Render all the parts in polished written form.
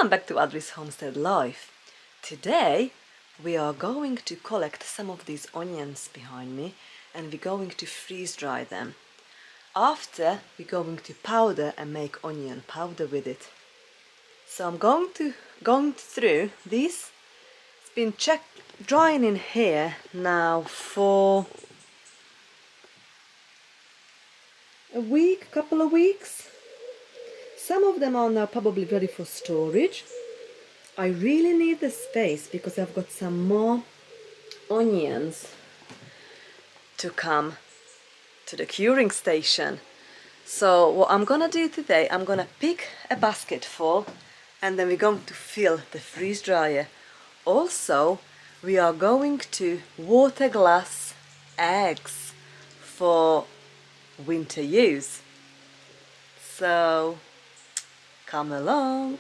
Welcome back to Audrey's Homestead Life. Today we are going to collect some of these onions behind me and we're going to freeze dry them. After we're going to powder and make onion powder with it. So I'm going through this. It's been drying in here now for a week, couple of weeks. Some of them are now probably ready for storage. I really need the space because I've got some more onions to come to the curing station. So what I'm gonna do today, I'm gonna pick a basket full and then we're going to fill the freeze dryer. Also, we are going to water glass eggs for winter use. So come along.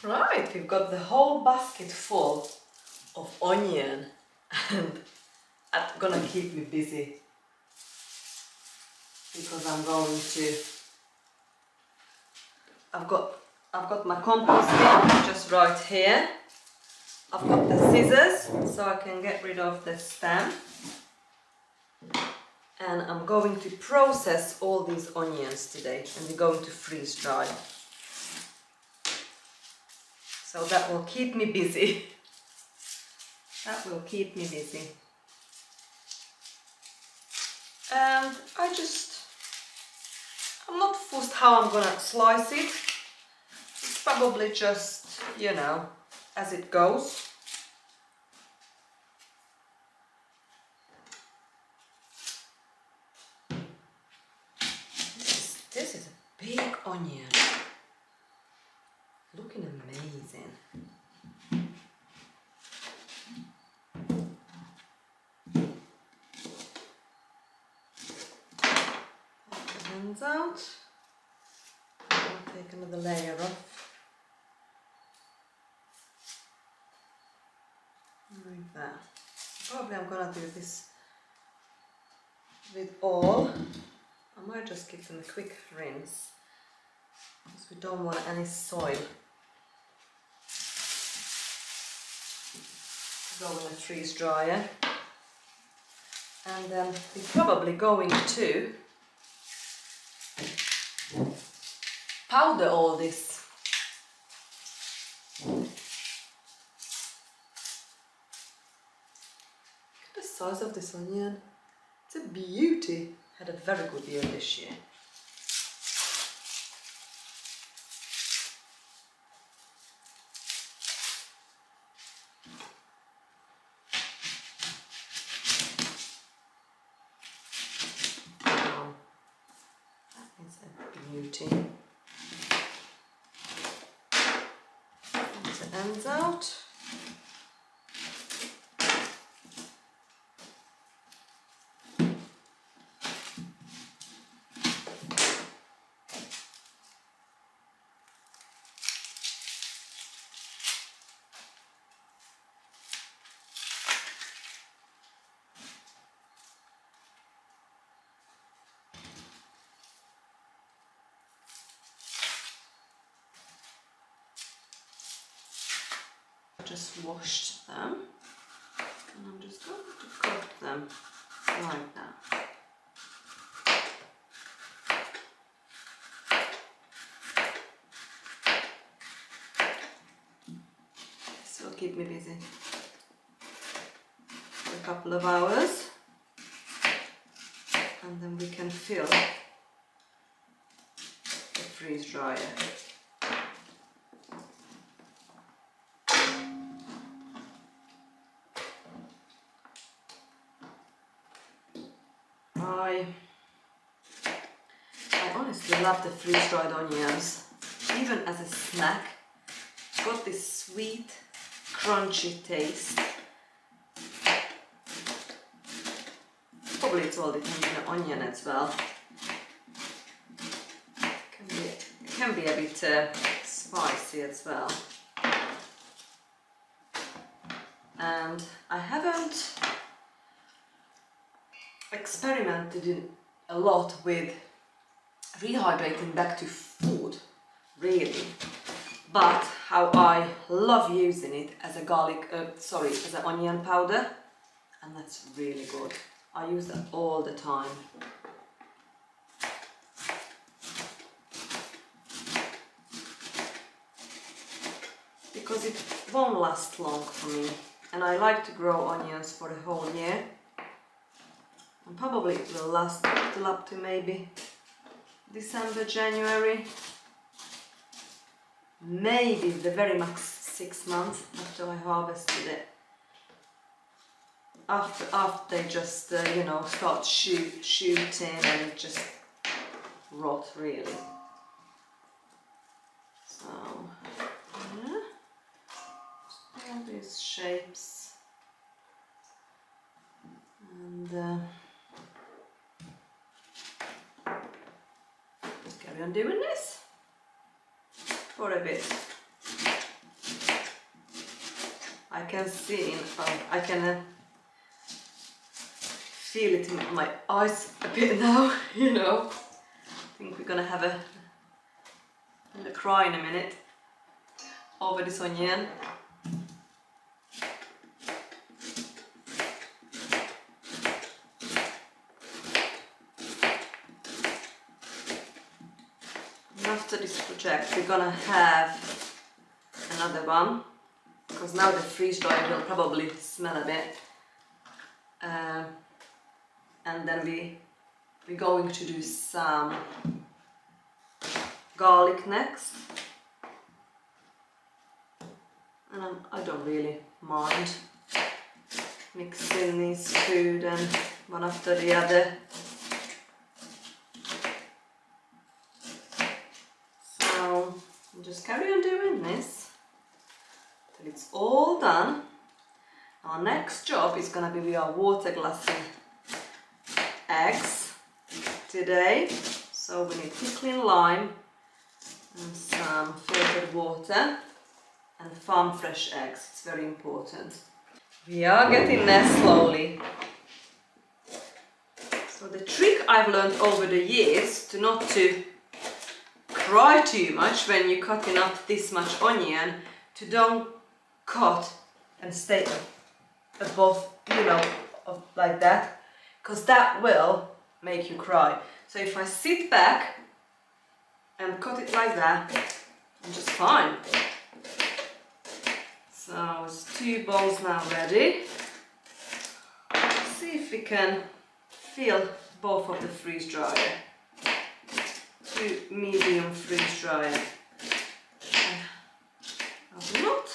Right, we've got the whole basket full of onion and that's gonna keep me busy because I've got my compost bin just right here. I've got the scissors so I can get rid of the stem. And I'm going to process all these onions today and we're going to freeze dry. So that will keep me busy. That will keep me busy. And I'm not fussed how I'm gonna slice it. It's probably just, you know, as it goes. This is a big onion. Looking amazing. Put the hands out. I'll take another layer off. Like that. Probably I'm gonna do this with all. I might just give them a quick rinse because we don't want any soil to go in the freeze dryer. And then we're probably going to powder all this. Look at the size of this onion. It's a beauty. Had a very good year this year. Wow, that is a beauty. Get the ends out. just washed them, and I'm just going to cut them like that. This will keep me busy for a couple of hours, and then we can fill the freeze dryer. I honestly love the freeze-dried onions, even as a snack. It's got this sweet, crunchy taste. Probably it's all depends on the onion as well. It can be a bit spicy as well. And I haven't experimented a lot with rehydrating back to food, really, but how I love using it as a as an onion powder, and that's really good. I use that all the time. Because it won't last long for me, and I like to grow onions for the whole year. And probably it will last till up to maybe December, January, maybe the very max 6 months after I harvested it. After they just you know, start shooting and it just rot really. So yeah, just all these shapes, and carry on doing this for a bit. I can see, I can feel it in my eyes a bit now, you know. I think we're gonna have a cry in a minute over this onion. After this project we're gonna have another one, because now the freeze dryer will probably smell a bit, and then we're going to do some garlic next, and I don't really mind mixing these food and one after the other. Just carry on doing this till it's all done. Our next job is gonna be we are water glassing eggs today. So we need pickling lime and some filtered water and farm fresh eggs. It's very important. We are getting there slowly. So the trick I've learned over the years to not to cry too much when you're cutting up this much onion, to don't cut and stay above, you know, like that, because that will make you cry. So if I sit back and cut it like that, I'm just fine. So it's 2 bowls now ready. Let's see if we can fill both of the freeze dryer. 2 medium freeze dryer. I've not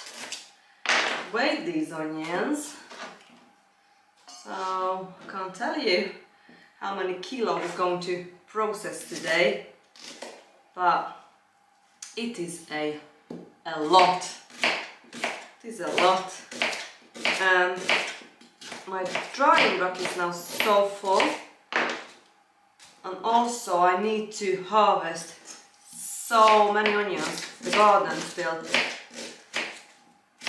weighed these onions, so I can't tell you how many kilos we're going to process today, but it is a lot. It is a lot, and my drying rack is now so full. And also I need to harvest so many onions, the garden still.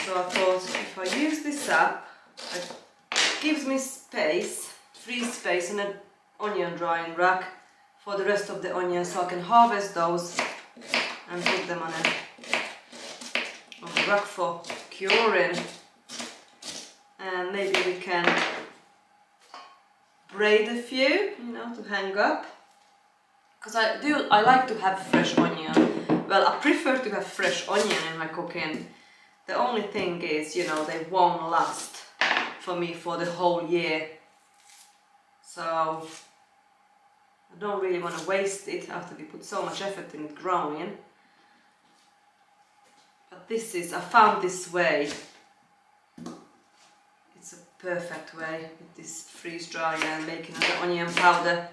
So I thought if I use this up, it gives me space, free space in an onion drying rack for the rest of the onions, so I can harvest those and put them on a rack for securing, and maybe we can braid a few, you know, to hang up. Because I like to have fresh onion. Well, I prefer to have fresh onion in my cooking. The only thing is, you know, they won't last for me for the whole year. So I don't really want to waste it after we put so much effort in it growing. But this is, I found this way. It's a perfect way with this freeze dryer and making the onion powder.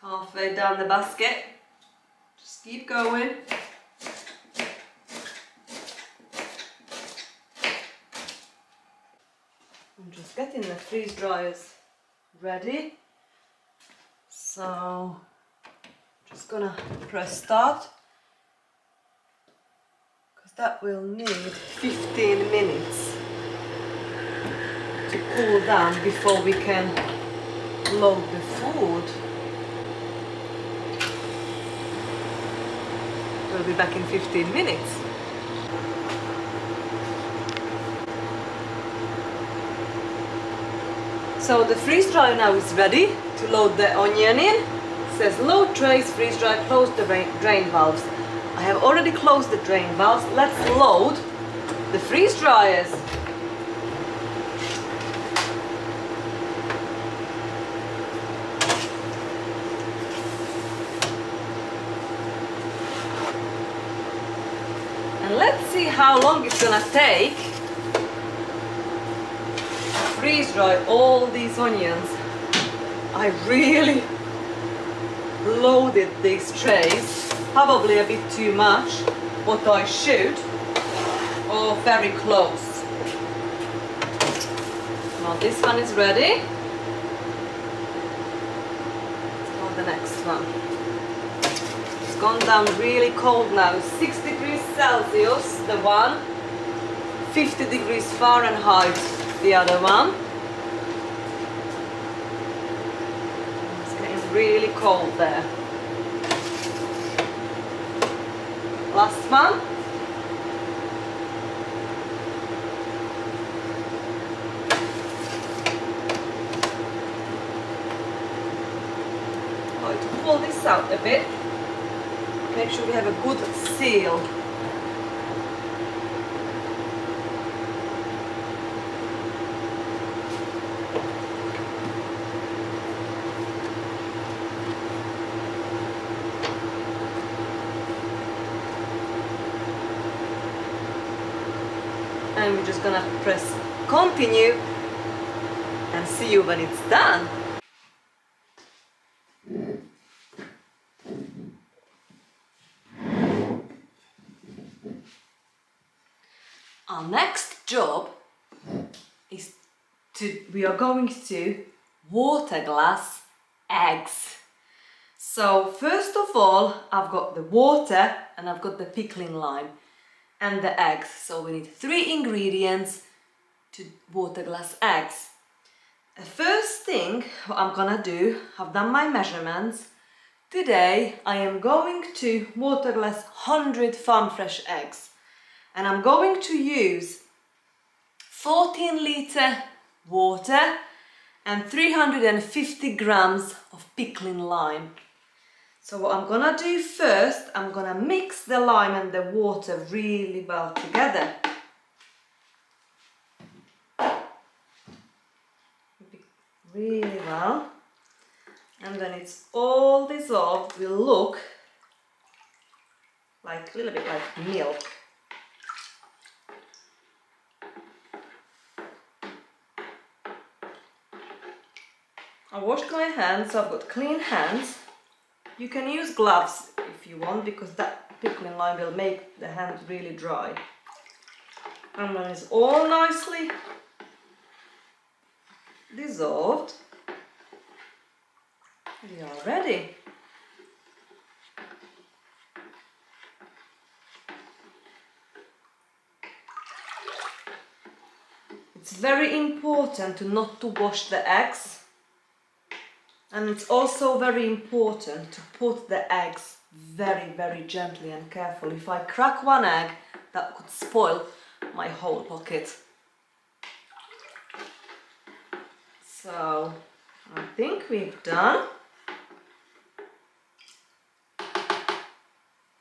Halfway down the basket. Just keep going. I'm just getting the freeze dryers ready. So just gonna press start, because that will need 15 minutes to cool down before we can load the food. We'll be back in 15 minutes. So the freeze dryer now is ready to load the onion in. It says load trays, freeze dryer, close the drain valves. I have already closed the drain valves. Let's load the freeze dryers. And let's see how long it's gonna take to freeze dry all these onions. I really loaded these trays, probably a bit too much, what I should, or very close. Now this one is ready. Let's go the next one. It's gone down really cold now, 6 degrees Celsius, the one, 50 degrees Fahrenheit, the other one. It's getting really cold there. Last one. I'm going to pull this out a bit. Make sure we have a good seal. And we're just gonna press continue and see you when it's done. Our next job is we are going to water glass eggs. So first of all, I've got the water and I've got the pickling lime and the eggs. So we need 3 ingredients to water glass eggs. The first thing what I'm gonna do, I've done my measurements. Today I am going to water glass 100 farm fresh eggs. And I'm going to use 14-litre water and 350 grams of pickling lime. So what I'm gonna do first, I'm gonna mix the lime and the water really well together. Really well. And when it's all dissolved, it will look like a little bit like milk. I washed my hands, so I've got clean hands. You can use gloves if you want, because that pickling lime will make the hands really dry. And when it's all nicely dissolved, we are ready. It's very important not to wash the eggs, And it's also very important to put the eggs very, very gently and carefully. If I crack one egg, that could spoil my whole pocket. So I think we've done.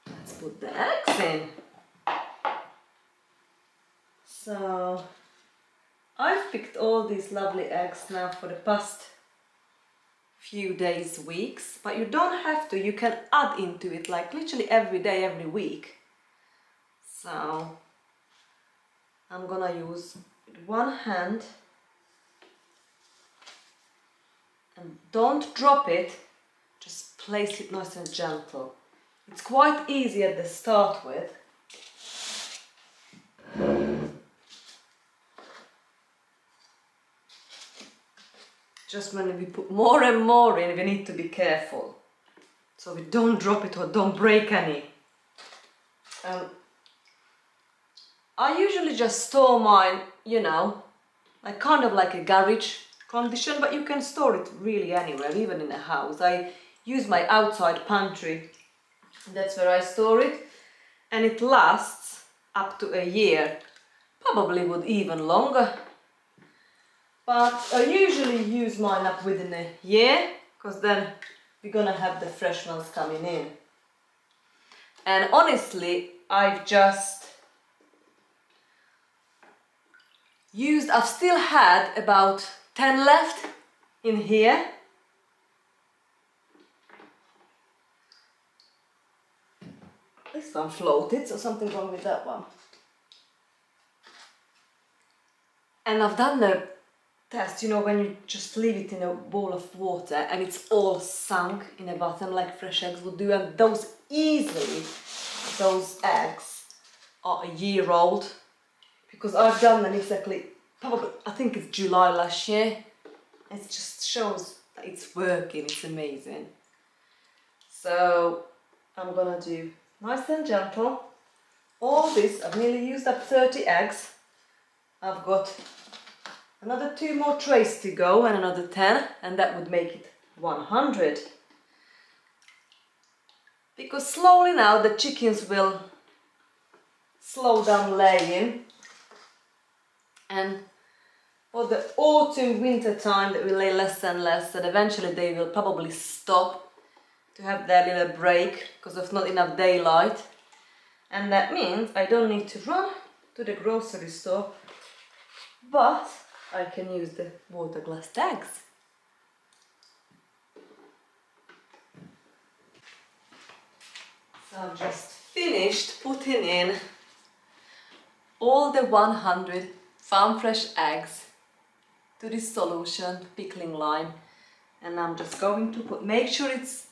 Let's put the eggs in. So I've picked all these lovely eggs now for the past few days, weeks, but you don't have to. You can add into it like literally every day, every week. So I'm gonna use one hand, and don't drop it, just place it nice and gentle. It's quite easy at the start with. Just when we put more and more in, we need to be careful so we don't drop it or don't break any. I usually just store mine, you know, like kind of like a garage condition, but you can store it really anywhere, even in a house. I use my outside pantry, that's where I store it, and it lasts up to a year, probably would even longer. But I usually use mine up within a year, because then we're gonna have the fresh ones coming in. And honestly, I've still had about 10 left in here. This one floated, so something wrong with that one. And I've done the test, you know, when you just leave it in a bowl of water and it's all sunk in the bottom like fresh eggs would do, and those eggs are a year old, because I've done them exactly, probably, I think it's July last year. It just shows that it's working, it's amazing. So I'm gonna do nice and gentle. All this, I've nearly used up 30 eggs. I've got another 2 more trays to go and another 10, and that would make it 100. Because slowly now the chickens will slow down laying, and for the autumn winter time they will lay less and less, and eventually they will probably stop to have their little break because of not enough daylight, and that means I don't need to run to the grocery store, but I can use the water glassed eggs. So I've just finished putting in all the 100 farm fresh eggs to this solution, pickling lime, and I'm just going to make sure it's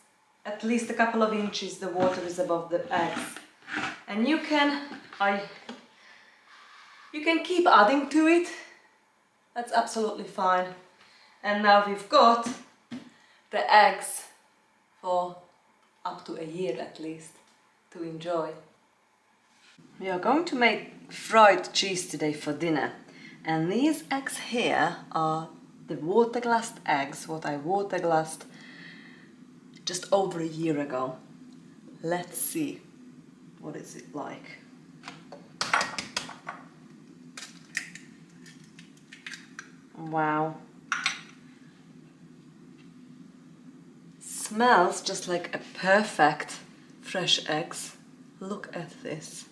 at least a couple of inches the water is above the eggs, and you can keep adding to it. That's absolutely fine. And now we've got the eggs for up to a year at least to enjoy. We are going to make fried cheese today for dinner, and these eggs here are the water glassed eggs, what I water glassed just over a year ago. Let's see what is it like. Wow, smells just like a perfect fresh eggs. Look at this.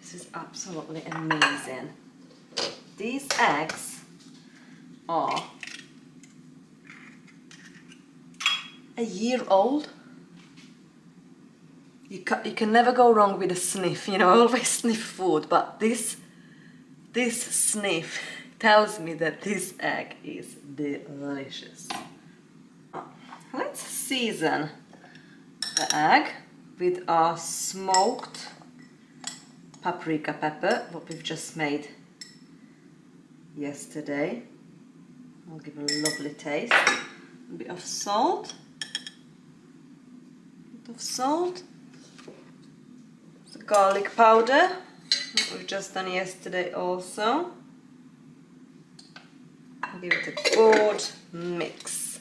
This is absolutely amazing. These eggs are a year old. You can never go wrong with a sniff, you know, I always sniff food, but this sniff tells me that this egg is delicious. Let's season the egg with our smoked paprika pepper, what we've just made yesterday. I'll give it a lovely taste. A bit of salt. The garlic powder, what we've just done yesterday also. Give it a good mix.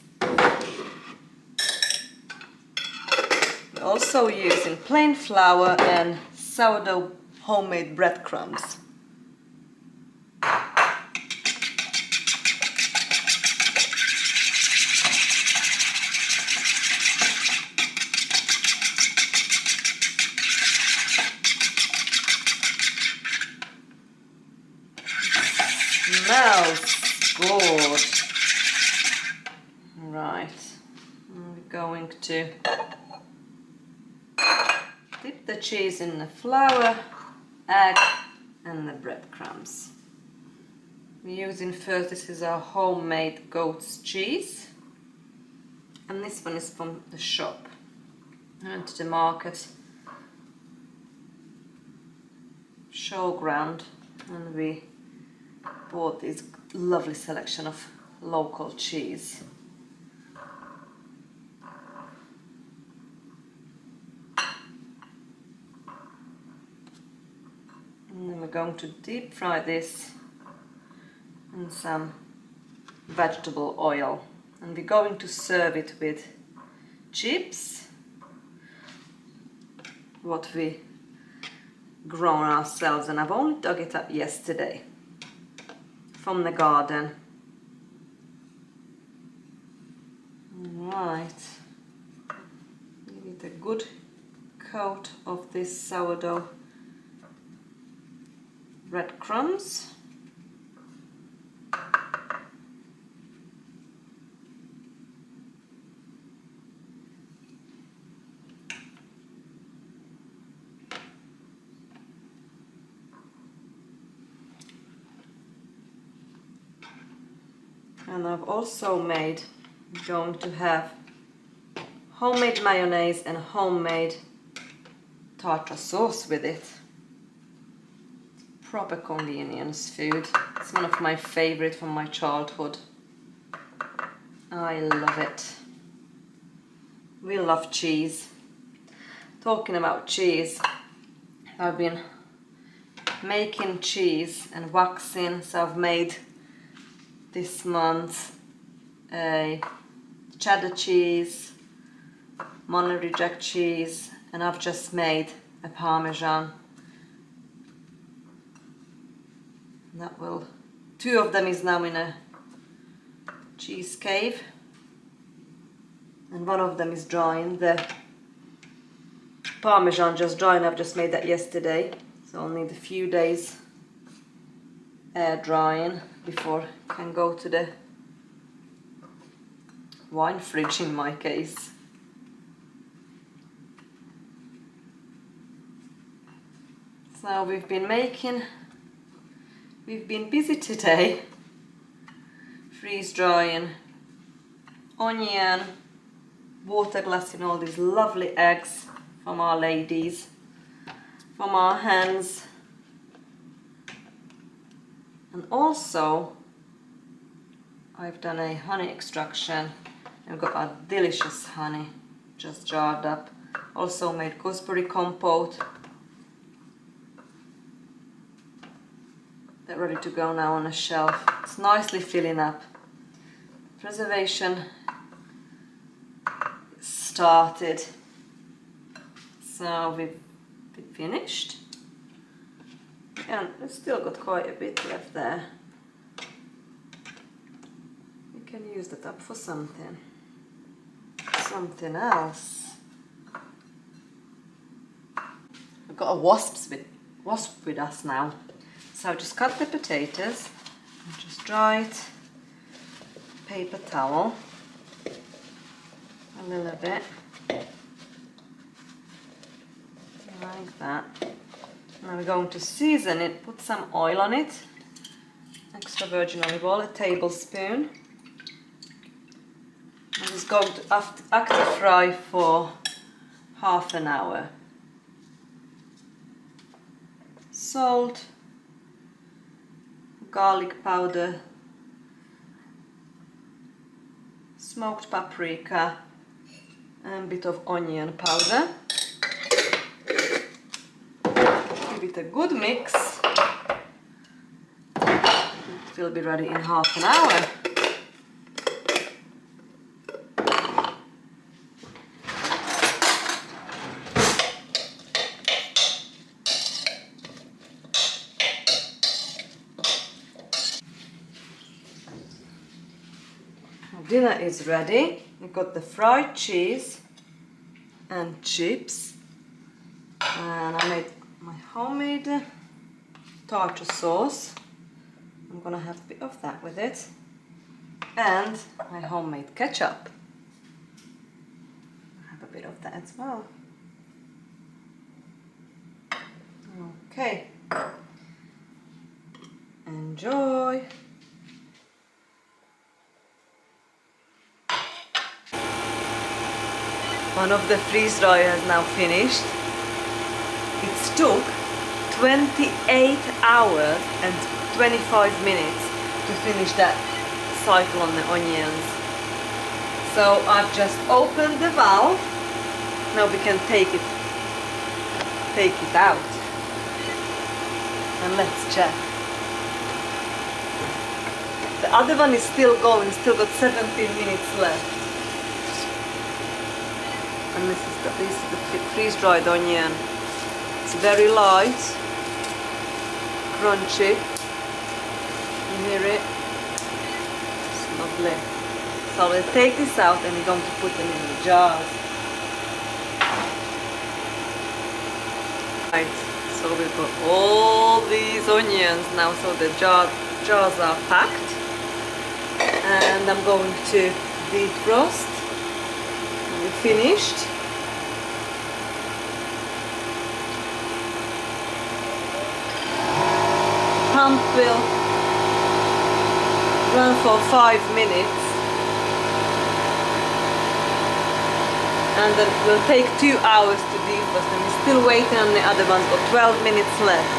Also using plain flour and sourdough homemade breadcrumbs. Smells good. Right, I'm going to dip the cheese in the flour, egg and the breadcrumbs. We're using first, this is our homemade goat's cheese, and this one is from the shop. I went to the market, showground, and we bought this lovely selection of local cheese. And then we're going to deep fry this in some vegetable oil, and we're going to serve it with chips, what we grown ourselves, and I've only dug it up yesterday from the garden. Right, give it a good coat of this sourdough breadcrumbs. And I've also made, going to have homemade mayonnaise and homemade tartar sauce with it. Proper convenience food. It's one of my favorite from my childhood. I love it. We love cheese. Talking about cheese, I've been making cheese and waxing, so I've made this month a cheddar cheese, Monterey Jack cheese, and I've just made a Parmesan. That will, 2 of them is now in a cheese cave, and 1 of them is drying. The Parmesan just drying. I've just made that yesterday, so I'll need a few days air drying before I can go to the wine fridge in my case. So we've been busy today, freeze drying onion, water glassing all these lovely eggs from our ladies, from our hens. And also I've done a honey extraction and got a delicious honey just jarred up. Also made gooseberry compote. They're ready to go now on a shelf. It's nicely filling up. Preservation started. So we've finished. And we've still got quite a bit left there. We can use that up for something else. We've got a wasp with us now. So just cut the potatoes and just dry it. Paper towel a little bit like that. Now we're going to season it, put some oil on it, extra virgin olive oil, a tablespoon. And it's going to active fry for half an hour. Salt, garlic powder, smoked paprika, and a bit of onion powder. Give it a good mix. It will be ready in half an hour. Dinner is ready. We got the fried cheese and chips, and I made my homemade tartar sauce. I'm gonna have a bit of that with it, and my homemade ketchup. I have a bit of that as well. Okay, enjoy. One of the freeze dry has now finished. It took 28 hours and 25 minutes to finish that cycle on the onions. So I've just opened the valve. Now we can take it out. And let's check. The other one is still going, still got 17 minutes left. And this is the freeze-dried onion. It's very light, crunchy. You hear it? It's lovely. So we'll take this out and we're going to put them in the jars. Right, so we've got all these onions now, so the jars are packed. And I'm going to defrost. We finished. Pump will run for 5 minutes, and then it will take 2 hours to defrost, and we're still waiting on the other ones. Got 12 minutes left.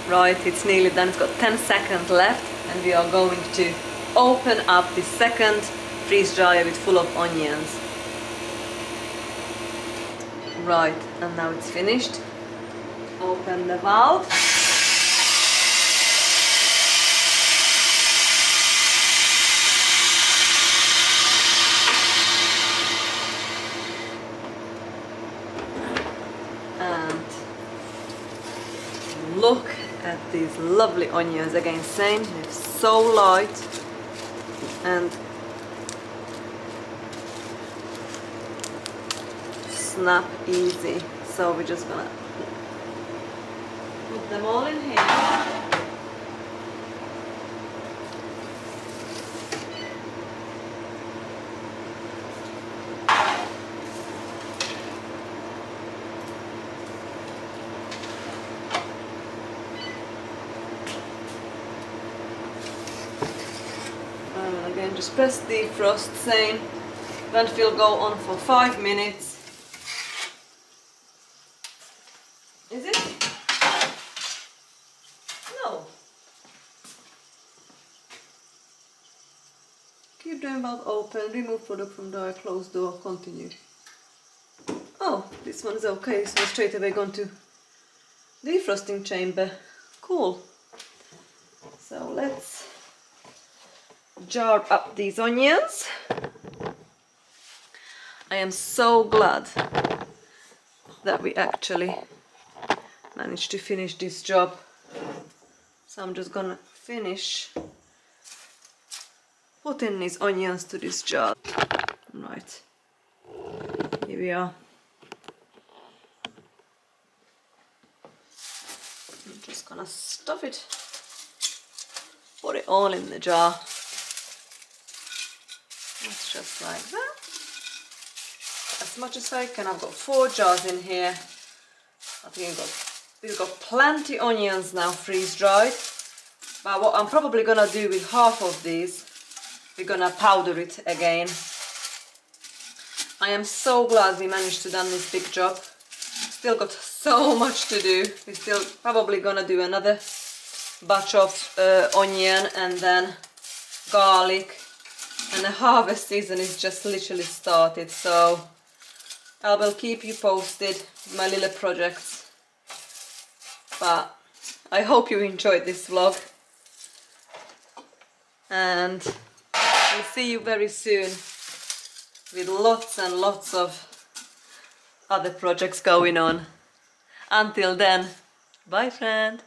Right, it's nearly done. It's got 10 seconds left, and we are going to open up the second freeze dryer with full of onions. Right, and now it's finished. Open the valve. And look at these lovely onions. Again, same, they're so light and snap easy. So we're just gonna put them all in here. And again, just press defrost, same. Then we'll go on for 5 minutes. Is it? No. Keep the valve open, remove product from dryer, close door, continue. Oh, this one is okay, so straight away gone to defrosting chamber. Cool. So let's jar up these onions. I am so glad that we actually managed to finish this job. So I'm just gonna finish putting these onions to this jar. Right, here we are. I'm just gonna stuff it, put it all in the jar. That's just like that. As much as I can. I've got 4 jars in here. I think we've got plenty onions now freeze dried. But what I'm probably gonna do with half of these, we're gonna powder it again. I am so glad we managed to done this big job. Still got so much to do. We're still probably gonna do another batch of onion and then garlic. And the harvest season is just literally started, so I will keep you posted with my little projects. But I hope you enjoyed this vlog, and we'll see you very soon with lots and lots of other projects going on. Until then, bye friend!